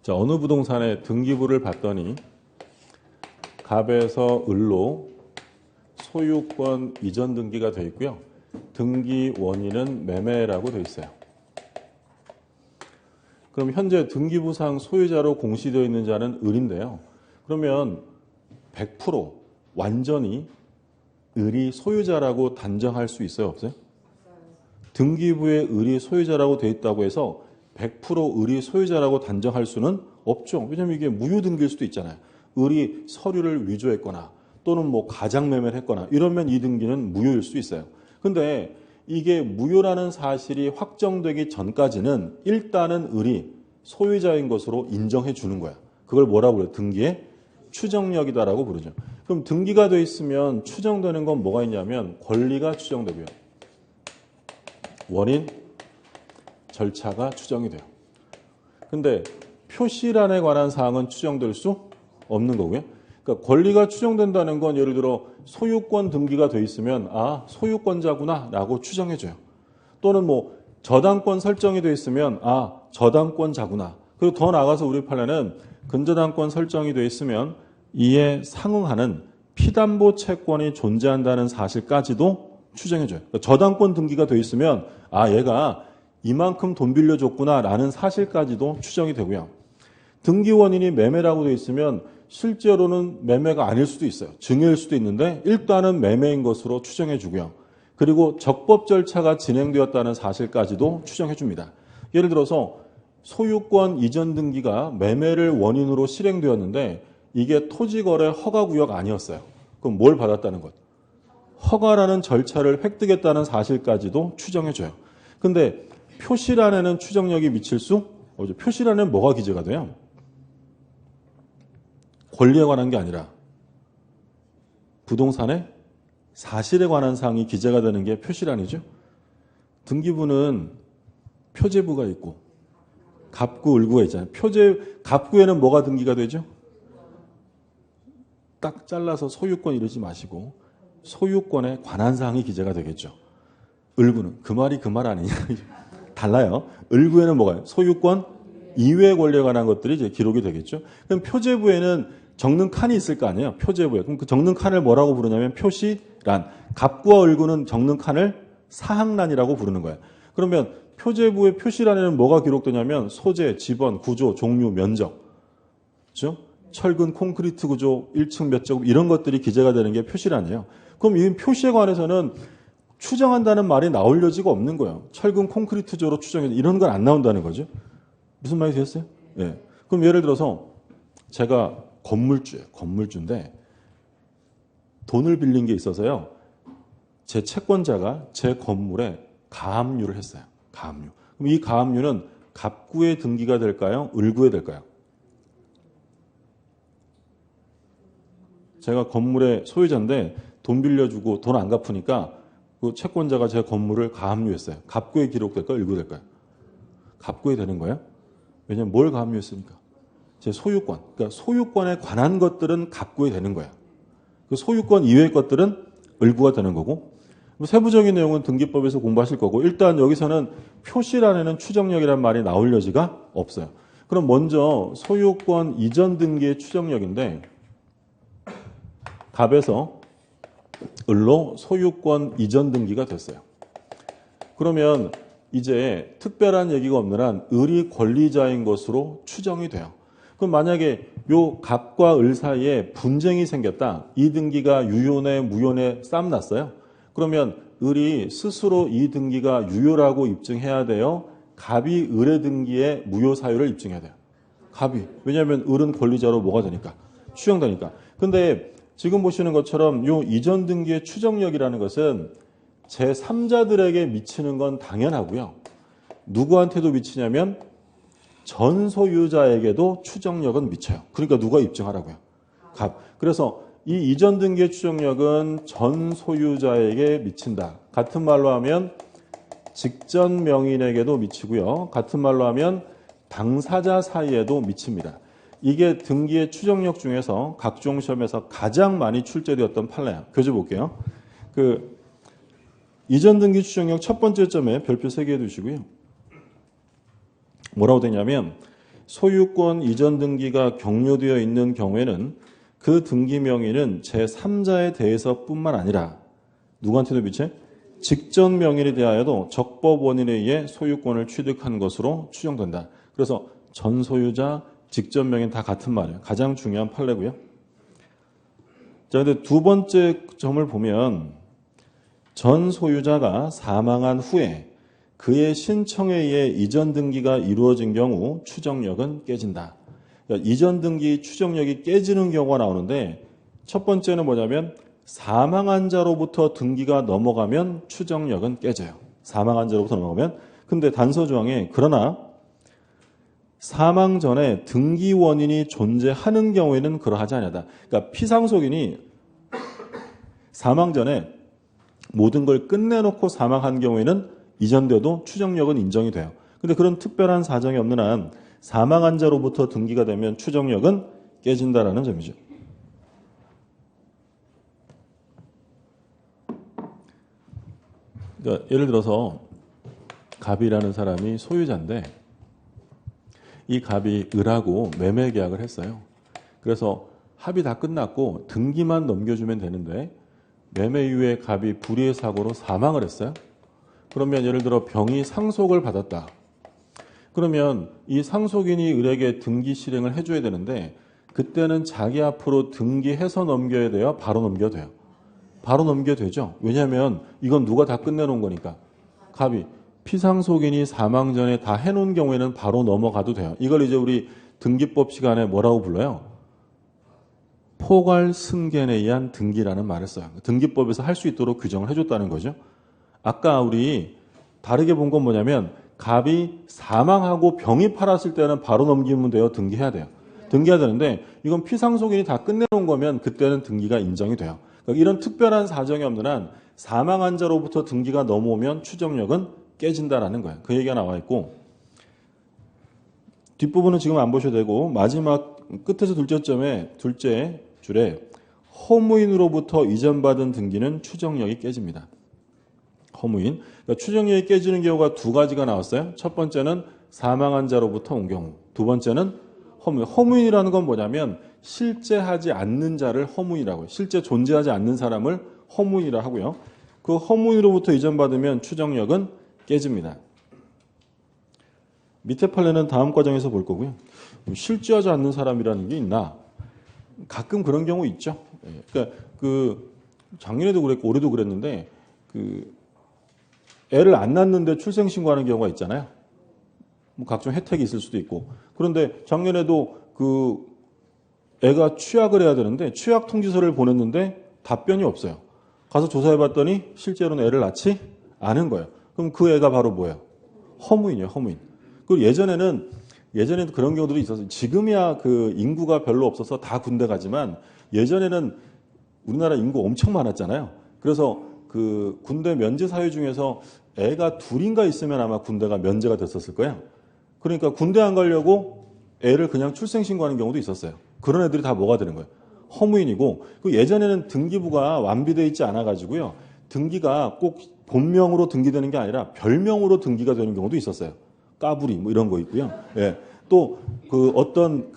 자, 어느 부동산의 등기부를 봤더니 갑에서 을로 소유권 이전 등기가 되어 있고요. 등기 원인은 매매라고 되어 있어요. 그럼 현재 등기부상 소유자로 공시되어 있는 자는 을인데요. 그러면 100% 완전히 을이 소유자라고 단정할 수 있어요, 없어요? 등기부에 을이 소유자라고 되어 있다고 해서 100% 을이 소유자라고 단정할 수는 없죠. 왜냐하면 이게 무효등기일 수도 있잖아요. 을이 서류를 위조했거나 또는 뭐 가장매매를 했거나 이러면 이 등기는 무효일 수 있어요. 근데 이게 무효라는 사실이 확정되기 전까지는 일단은 을이 소유자인 것으로 인정해 주는 거야. 그걸 뭐라고 그래요? 등기의 추정력이다라고 부르죠. 그럼 등기가 돼 있으면 추정되는 건 뭐가 있냐면 권리가 추정되고요. 원인, 절차가 추정이 돼요. 근데 표시란에 관한 사항은 추정될 수 없는 거고요. 그러니까 권리가 추정된다는 건 예를 들어 소유권 등기가 돼 있으면 아, 소유권자구나 라고 추정해줘요. 또는 뭐 저당권 설정이 돼 있으면 아, 저당권자구나. 그리고 더 나아가서 우리 판례는 근저당권 설정이 돼 있으면 이에 상응하는 피담보 채권이 존재한다는 사실까지도 추정해줘요. 그러니까 저당권 등기가 돼 있으면 아, 얘가 이만큼 돈 빌려줬구나 라는 사실까지도 추정이 되고요. 등기 원인이 매매라고 돼 있으면 실제로는 매매가 아닐 수도 있어요. 증여일 수도 있는데 일단은 매매인 것으로 추정해 주고요. 그리고 적법 절차가 진행되었다는 사실까지도 추정해 줍니다. 예를 들어서 소유권 이전 등기가 매매를 원인으로 실행되었는데 이게 토지거래 허가구역 아니었어요. 그럼 뭘 받았다는 것? 허가라는 절차를 획득했다는 사실까지도 추정해줘요. 근데 표시란에는 추정력이 미칠 수 없죠. 표시란에는 뭐가 기재가 돼요? 권리에 관한 게 아니라 부동산의 사실에 관한 사항이 기재가 되는 게 표시란이죠. 등기부는 표제부가 있고 갑구, 을구가 있잖아요. 갑구에는 뭐가 등기가 되죠? 딱 잘라서 소유권 이러지 마시고 소유권에 관한 사항이 기재가 되겠죠. 을구는 그 말이 그 말 아니냐. 달라요. 을구에는 뭐가요? 소유권 이외의 권리에 관한 것들이 이제 기록이 되겠죠. 그럼 표제부에는 적는 칸이 있을 거 아니에요. 표제부에. 그럼 그 적는 칸을 뭐라고 부르냐면 표시란. 갑구와 을구는 적는 칸을 사항란이라고 부르는 거예요. 그러면 표제부의 표시란에는 뭐가 기록되냐면 소재, 지번, 구조, 종류, 면적. 그렇죠? 철근, 콘크리트 구조, 1층 몇 제곱 이런 것들이 기재가 되는 게 표시란이에요. 그럼 이 표시에 관해서는 추정한다는 말이 나올 여지가 없는 거예요. 철근, 콘크리트조로 추정해 이런 건 안 나온다는 거죠. 무슨 말이 되셨어요? 네. 그럼 예를 들어서 제가 건물주인데 돈을 빌린 게 있어서요. 제 채권자가 제 건물에 가압류를 했어요. 가압류. 그럼 이 가압류는 갑구에 등기가 될까요? 을구에 될까요? 제가 건물의 소유자인데 돈 빌려주고 돈 안 갚으니까 그 채권자가 제 건물을 가압류했어요. 갑구에 기록될까요? 을구에 될까요? 갑구에 되는 거예요? 왜냐하면 뭘 가압류했으니까? 제 소유권. 그러니까 소유권에 관한 것들은 갑구에 되는 거예요. 그 소유권 이외의 것들은 을구가 되는 거고 세부적인 내용은 등기법에서 공부하실 거고 일단 여기서는 표시란에는 추정력이란 말이 나올 여지가 없어요. 그럼 먼저 소유권 이전 등기의 추정력인데 갑에서 을로 소유권 이전 등기가 됐어요. 그러면 이제 특별한 얘기가 없는 한 을이 권리자인 것으로 추정이 돼요. 그럼 만약에 요 갑과 을 사이에 분쟁이 생겼다. 이 등기가 유효네 무효네 싸움 났어요. 그러면 을이 스스로 이 등기가 유효라고 입증해야 돼요. 갑이 을의 등기에 무효 사유를 입증해야 돼요. 갑이. 왜냐하면 을은 권리자로 뭐가 되니까. 추정되니까. 근데 지금 보시는 것처럼 요 이전 등기의 추정력이라는 것은 제3자들에게 미치는 건 당연하고요. 누구한테도 미치냐면 전 소유자에게도 추정력은 미쳐요. 그러니까 누가 입증하라고요? 갑. 그래서 이 이전 등기의 추정력은 전 소유자에게 미친다. 같은 말로 하면 직전 명인에게도 미치고요. 같은 말로 하면 당사자 사이에도 미칩니다. 이게 등기의 추정력 중에서 각종 시험에서 가장 많이 출제되었던 판례야. 교재 볼게요. 이전 등기 추정력 첫 번째 점에 별표 3개 해두시고요. 뭐라고 되냐면 소유권 이전 등기가 격려되어 있는 경우에는 그 등기 명의는 제3자에 대해서뿐만 아니라 누구한테도 미쳐? 직전 명인에 대하여도 적법 원인에 의해 소유권을 취득한 것으로 추정된다. 그래서 전 소유자, 직전 명인 다 같은 말이에요. 가장 중요한 판례고요. 자, 근데 두 번째 점을 보면 전 소유자가 사망한 후에 그의 신청에 의해 이전 등기가 이루어진 경우 추정력은 깨진다. 그러니까 이전 등기 추정력이 깨지는 경우가 나오는데 첫 번째는 뭐냐면 사망한 자로부터 등기가 넘어가면 추정력은 깨져요. 사망한 자로부터 넘어가면. 근데 단서 조항에 그러나 사망 전에 등기 원인이 존재하는 경우에는 그러하지 않다. 그러니까 피상속인이 사망 전에 모든 걸 끝내놓고 사망한 경우에는 이전돼도 추정력은 인정이 돼요. 근데 그런 특별한 사정이 없는 한 사망한 자로부터 등기가 되면 추정력은 깨진다라는 점이죠. 그러니까 예를 들어서 갑이라는 사람이 소유자인데 이 갑이 을하고 매매 계약을 했어요. 그래서 합의 다 끝났고 등기만 넘겨주면 되는데 매매 이후에 갑이 불의의 사고로 사망을 했어요. 그러면 예를 들어 병이 상속을 받았다. 그러면 이 상속인이 을에게 등기 실행을 해줘야 되는데 그때는 자기 앞으로 등기해서 넘겨야 돼요? 바로 넘겨도 돼요? 바로 넘겨도 되죠. 왜냐하면 이건 누가 다 끝내놓은 거니까. 갑이. 피상속인이 사망 전에 다 해놓은 경우에는 바로 넘어가도 돼요. 이걸 이제 우리 등기법 시간에 뭐라고 불러요? 포괄승계에 의한 등기라는 말을 써요. 등기법에서 할 수 있도록 규정을 해줬다는 거죠. 아까 우리 다르게 본 건 뭐냐면 갑이 사망하고 병이 팔았을 때는 바로 넘기면 돼요? 등기해야 돼요? 등기해야 되는데 이건 피상속인이 다 끝내놓은 거면 그때는 등기가 인정이 돼요. 그러니까 이런 특별한 사정이 없는 한 사망한 자로부터 등기가 넘어오면 추정력은 깨진다라는 거예요. 그 얘기가 나와 있고 뒷부분은 지금 안 보셔도 되고 마지막 끝에서 둘째 줄에 허무인으로부터 이전받은 등기는 추정력이 깨집니다. 허무인. 그러니까 추정력이 깨지는 경우가 두 가지가 나왔어요. 첫 번째는 사망한 자로부터 온 경우. 두 번째는 허무인. 허무인이라는 건 뭐냐면 실제 하지 않는 자를 허무인이라고 해요. 실제 존재하지 않는 사람을 허무인이라 하고요. 그 허무인으로부터 이전받으면 추정력은 깨집니다. 밑에 판례는 다음 과정에서 볼 거고요. 실제하지 않는 사람이라는 게 있나? 가끔 그런 경우 있죠. 그러니까 작년에도 그랬고 올해도 그랬는데 애를 안 낳는데 출생신고하는 경우가 있잖아요. 뭐 각종 혜택이 있을 수도 있고. 그런데 작년에도 애가 취약을 해야 되는데 취약 통지서를 보냈는데 답변이 없어요. 가서 조사해봤더니 실제로는 애를 낳지 않은 거예요. 그럼 그 애가 바로 뭐예요? 허무인이에요, 허무인. 그리고 예전에도 그런 경우들이 있었어요. 지금이야 인구가 별로 없어서 다 군대 가지만 예전에는 우리나라 인구 엄청 많았잖아요. 그래서 군대 면제 사유 중에서 애가 둘인가 있으면 아마 군대가 면제가 됐었을 거예요. 그러니까 군대 안 가려고 애를 그냥 출생신고하는 경우도 있었어요. 그런 애들이 다 뭐가 되는 거예요? 허무인이고 예전에는 등기부가 완비되어 있지 않아가지고요. 등기가 꼭 본명으로 등기되는 게 아니라 별명으로 등기가 되는 경우도 있었어요. 까불이 뭐 이런 거 있고요. 예. 또 어떤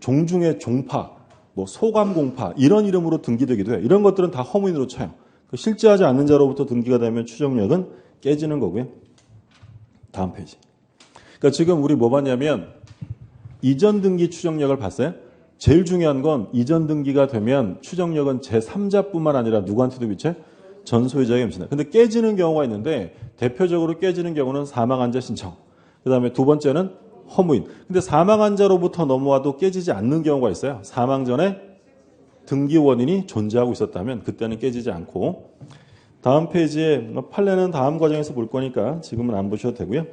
종중의 종파, 뭐 소감공파 이런 이름으로 등기되기도 해요. 이런 것들은 다 허무인으로 쳐요. 실제하지 않는 자로부터 등기가 되면 추정력은 깨지는 거고요. 다음 페이지. 그러니까 지금 우리 뭐 봤냐면 이전 등기 추정력을 봤어요. 제일 중요한 건 이전 등기가 되면 추정력은 제3자뿐만 아니라 누구한테도 미쳐요? 전 소유자에게 미친다. 근데 깨지는 경우가 있는데 대표적으로 깨지는 경우는 사망한 자 신청. 그다음에 두 번째는 허무인. 근데 사망한 자로부터 넘어와도 깨지지 않는 경우가 있어요. 사망 전에 등기 원인이 존재하고 있었다면 그때는 깨지지 않고. 다음 페이지에 판례는 다음 과정에서 볼 거니까 지금은 안 보셔도 되고요.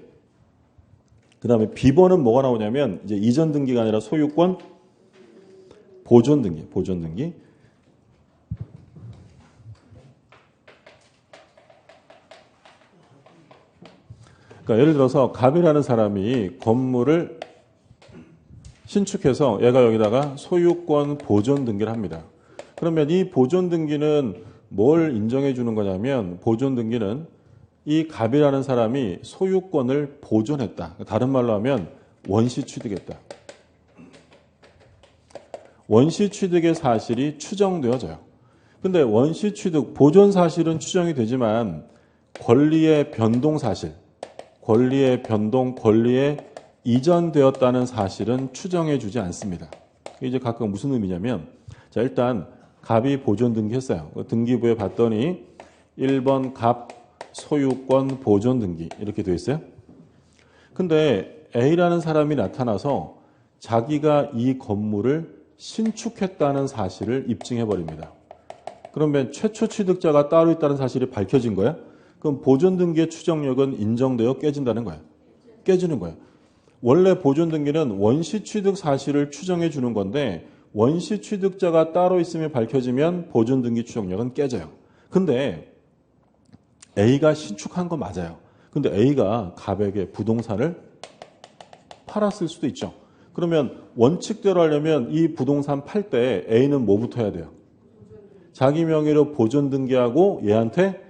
그다음에 B번은 뭐가 나오냐면 이제 이전 등기가 아니라 소유권 보존 등기. 그러니까 예를 들어서 갑이라는 사람이 건물을 신축해서 얘가 여기다가 소유권 보존 등기를 합니다. 그러면 이 보존 등기는 뭘 인정해 주는 거냐면 보존 등기는 이 갑이라는 사람이 소유권을 보존했다. 다른 말로 하면 원시 취득했다. 원시 취득의 사실이 추정되어져요. 근데 원시 취득, 보존 사실은 추정이 되지만 권리의 변동 사실, 권리의 변동, 권리에 이전되었다는 사실은 추정해 주지 않습니다. 이제 각각 무슨 의미냐면, 자, 일단 갑이 보존 등기했어요. 등기부에 봤더니 1번 갑 소유권 보존 등기 이렇게 되어 있어요. 근데 A라는 사람이 나타나서 자기가 이 건물을 신축했다는 사실을 입증해 버립니다. 그러면 최초 취득자가 따로 있다는 사실이 밝혀진 거예요. 그럼 보존 등기의 추정력은 인정되어 깨진다는 거예요. 깨지는 거예요. 원래 보존 등기는 원시 취득 사실을 추정해 주는 건데 원시 취득자가 따로 있음이 밝혀지면 보존 등기 추정력은 깨져요. 근데 A가 신축한 거 맞아요. 근데 A가 갑에게 부동산을 팔았을 수도 있죠. 그러면 원칙대로 하려면 이 부동산 팔 때 A는 뭐부터 해야 돼요? 자기 명의로 보존 등기하고 얘한테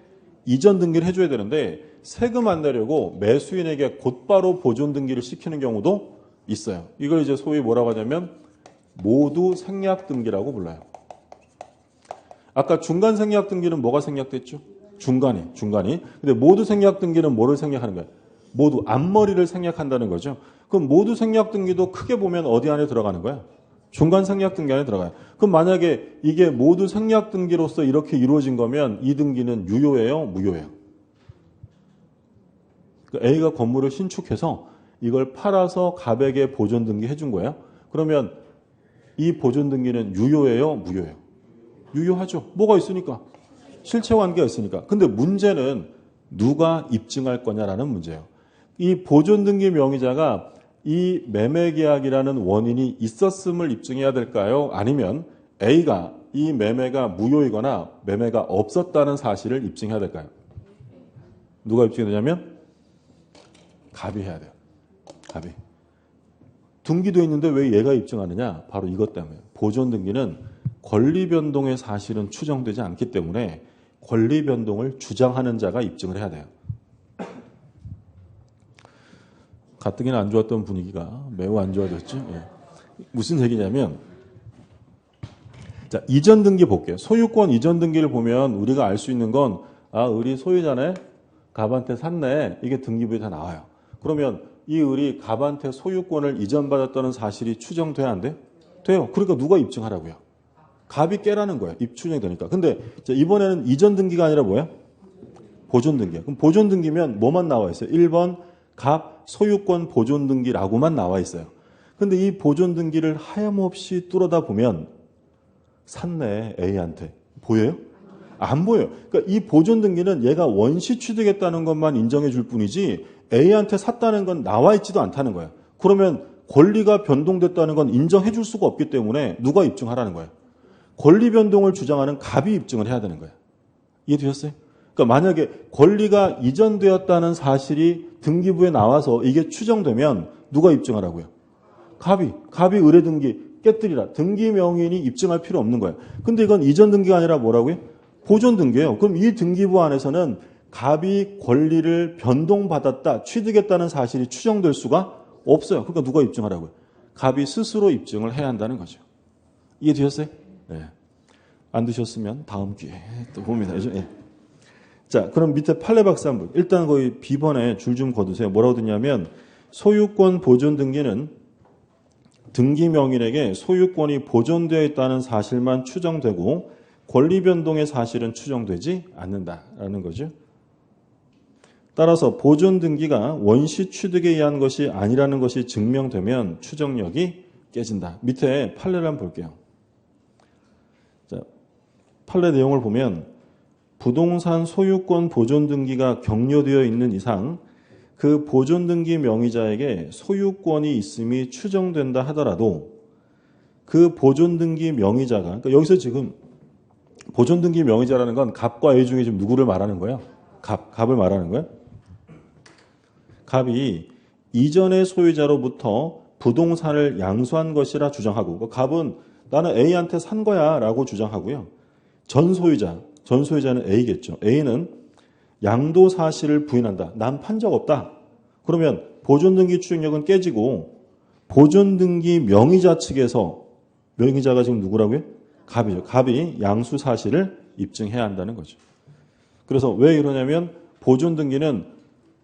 이전 등기를 해줘야 되는데 세금 안 내려고 매수인에게 곧바로 보존 등기를 시키는 경우도 있어요. 이걸 이제 소위 뭐라고 하냐면 모두 생략 등기라고 불러요. 아까 중간 생략 등기는 뭐가 생략됐죠? 중간이. 근데 모두 생략 등기는 뭐를 생략하는 거예요? 모두 앞머리를 생략한다는 거죠. 그럼 모두 생략 등기도 크게 보면 어디 안에 들어가는 거야? 중간 생략 등기 안에 들어가요. 그럼 만약에 이게 모두 생략 등기로서 이렇게 이루어진 거면 이 등기는 유효예요? 무효예요? 그러니까 A가 건물을 신축해서 이걸 팔아서 갑에게 보존 등기 해준 거예요. 그러면 이 보존 등기는 유효예요? 무효예요? 유효하죠. 뭐가 있으니까. 실체 관계가 있으니까. 근데 문제는 누가 입증할 거냐라는 문제예요. 이 보존 등기 명의자가 이 매매 계약이라는 원인이 있었음을 입증해야 될까요? 아니면 A가 이 매매가 무효이거나 매매가 없었다는 사실을 입증해야 될까요? 누가 입증해야 되냐면 갑이 해야 돼요. 갑이. 등기도 있는데 왜 얘가 입증하느냐? 바로 이것 때문에. 보존 등기는 권리 변동의 사실은 추정되지 않기 때문에 권리 변동을 주장하는 자가 입증을 해야 돼요. 가뜩이나 안 좋았던 분위기가 매우 안 좋아졌죠. 예. 무슨 얘기냐면 자, 이전 등기 볼게요. 소유권 이전 등기를 보면 우리가 알 수 있는 건 을이 소유자네. 갑한테 샀네. 이게 등기부에 다 나와요. 그러면 이 을이 갑한테 소유권을 이전받았다는 사실이 추정돼야 안 돼? 돼요. 그러니까 누가 입증하라고요? 갑이 깨라는 거예요. 추정이 되니까. 근데 이번에는 이전 등기가 아니라 뭐야? 보존 등기야. 그럼 보존 등기면 뭐만 나와 있어요? 1번 갑 소유권 보존 등기라고만 나와 있어요. 근데 이 보존 등기를 하염없이 뚫어다 보면 샀네, A한테. 보여요? 안 보여요. 그러니까 이 보존 등기는 얘가 원시 취득했다는 것만 인정해 줄 뿐이지 A한테 샀다는 건 나와 있지도 않다는 거예요. 그러면 권리가 변동됐다는 건 인정해 줄 수가 없기 때문에 누가 입증하라는 거예요? 권리 변동을 주장하는 갑이 입증을 해야 되는 거예요. 이해되셨어요? 그러니까 만약에 권리가 이전되었다는 사실이 등기부에 나와서 이게 추정되면 누가 입증하라고요? 갑이 의뢰 등기 깨뜨리라. 등기 명인이 입증할 필요 없는 거예요. 근데 이건 이전 등기가 아니라 뭐라고요? 보존 등기예요. 그럼 이 등기부 안에서는 갑이 권리를 변동받았다, 취득했다는 사실이 추정될 수가 없어요. 그러니까 누가 입증하라고요? 갑이 스스로 입증을 해야 한다는 거죠. 이해되셨어요? 네. 안 드셨으면 다음 기회에 또 봅니다. 예. 자, 그럼 밑에 판례 박스 한번. 일단 거기 B번에 줄 좀 거두세요. 뭐라고 듣냐면 소유권 보존 등기는 등기 명인에게 소유권이 보존되어 있다는 사실만 추정되고 권리 변동의 사실은 추정되지 않는다라는 거죠. 따라서 보존 등기가 원시 취득에 의한 것이 아니라는 것이 증명되면 추정력이 깨진다. 밑에 판례를 한번 볼게요. 자, 판례 내용을 보면 부동산 소유권 보존 등기가 격려되어 있는 이상 그 보존 등기 명의자에게 소유권이 있음이 추정된다 하더라도 그 보존 등기 명의자가, 그러니까 여기서 지금 보존 등기 명의자라는 건 갑과 A 중에 지금 누구를 말하는 거예요? 갑을 말하는 거예요? 갑이 이전의 소유자로부터 부동산을 양수한 것이라 주장하고, 갑은 나는 A한테 산 거야 라고 주장하고요. 전 소유자는 A겠죠. A는 양도 사실을 부인한다. 난 판 적 없다. 그러면 보존등기 추정력은 깨지고 보존등기 명의자 측에서 명의자가 지금 누구라고요? 갑이죠. 갑이 양수 사실을 입증해야 한다는 거죠. 그래서 왜 이러냐면 보존등기는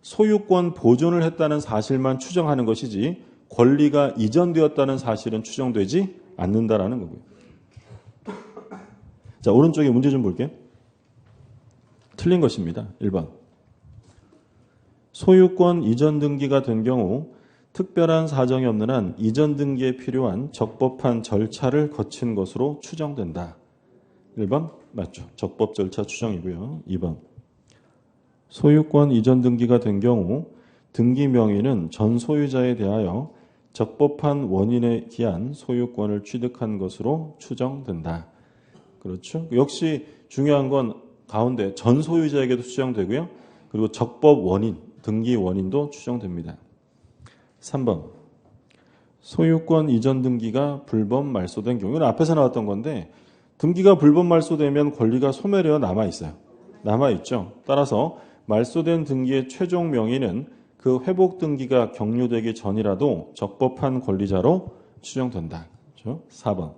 소유권 보존을 했다는 사실만 추정하는 것이지 권리가 이전되었다는 사실은 추정되지 않는다라는 거고요. 자, 오른쪽에 문제 좀 볼게요. 틀린 것입니다. 1번. 소유권 이전 등기가 된 경우 특별한 사정이 없는 한 이전 등기에 필요한 적법한 절차를 거친 것으로 추정된다. 1번 맞죠. 적법 절차 추정이고요. 2번. 소유권 이전 등기가 된 경우 등기 명의는 전 소유자에 대하여 적법한 원인에 기한 소유권을 취득한 것으로 추정된다. 그렇죠. 역시 중요한 건 가운데 전 소유자에게도 추정되고요. 그리고 적법 원인, 등기 원인도 추정됩니다. 3번. 소유권 이전 등기가 불법 말소된 경우는 앞에서 나왔던 건데 등기가 불법 말소되면 권리가 소멸되어 남아있어요. 남아있죠. 따라서 말소된 등기의 최종 명의는 그 회복 등기가 격려되기 전이라도 적법한 권리자로 추정된다. 그렇죠? 4번.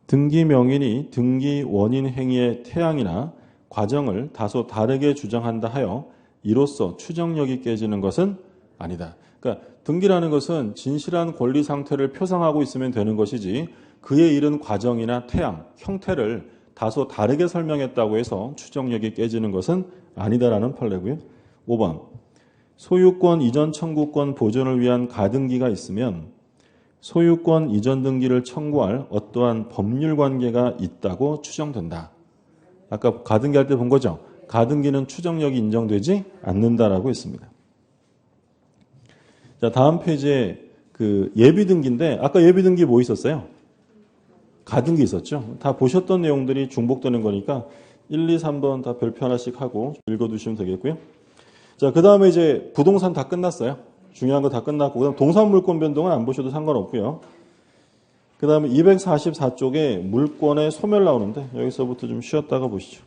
등기 명인이 등기 원인 행위의 태양이나 과정을 다소 다르게 주장한다 하여 이로써 추정력이 깨지는 것은 아니다. 그러니까 등기라는 것은 진실한 권리 상태를 표상하고 있으면 되는 것이지 그에 이른 과정이나 태양, 형태를 다소 다르게 설명했다고 해서 추정력이 깨지는 것은 아니다라는 판례고요. 5번. 소유권 이전 청구권 보존을 위한 가등기가 있으면 소유권 이전 등기를 청구할 어떠한 법률 관계가 있다고 추정된다. 아까 가등기 할 때 본 거죠? 가등기는 추정력이 인정되지 않는다라고 했습니다. 자, 다음 페이지에 그 예비등기인데 아까 예비등기 뭐 있었어요? 가등기 있었죠? 다 보셨던 내용들이 중복되는 거니까 1, 2, 3번 다 별표 하나씩 하고 읽어두시면 되겠고요. 자, 그 다음에 이제 부동산 다 끝났어요. 중요한 거 다 끝났고, 그 다음 동산물권 변동은 안 보셔도 상관없고요. 그 다음에 244쪽에 물권의 소멸 나오는데 여기서부터 좀 쉬었다가 보시죠.